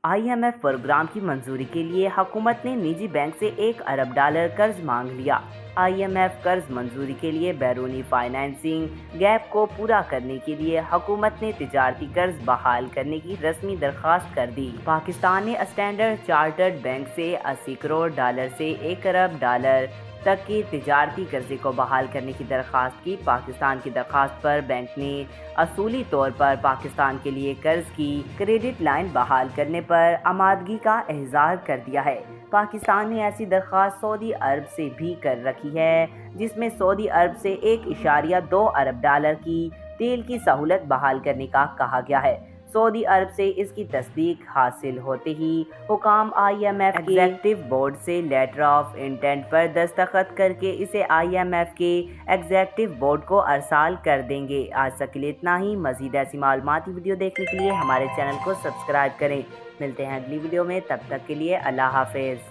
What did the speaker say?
IMF programme की मंजूरी के लिए हुकूमत ने निजी बैंक से $1 अरब कर्ज मांग लिया। IMF कर्ज मंजूरी के लिए बैरूनी फाइनेंसिंग गैप को पूरा करने के लिए हुकूमत ने तिजारती कर्ज बहाल करने की रस्मी दरख्वास्त कर दी। पाकिस्तान ने स्टैंडर्ड चार्टर्ड बैंक से $80 करोड़ से $1 अरब तक की तिजारती कर्जे को बहाल करने की दरख्वास्त की। पाकिस्तान की दरख्वास्त पर बैंक ने असूली तौर पर पाकिस्तान के लिए कर्ज की क्रेडिट लाइन बहाल करने पर आमादगी का इजहार कर दिया है। पाकिस्तान ने ऐसी दरख्वास्त सऊदी अरब से भी कर रखी है, जिसमें सऊदी अरब से $1.2 अरब की तेल की सहूलत बहाल करने का कहा गया है। सऊदी अरब से इसकी तस्दीक हासिल होते ही हुकाम IMF के एग्जीक्यूटिव बोर्ड से लेटर ऑफ इंटेंट पर दस्तखत करके इसे IMF के एग्जीक्यूटिव बोर्ड को अरसाल कर देंगे। आज तक के लिए इतना ही। मज़ीद ऐसी मालूमाती वीडियो देखने के लिए हमारे चैनल को सब्सक्राइब करें। मिलते हैं अगली वीडियो में, तब तक के लिए अल्लाह हाफिज़।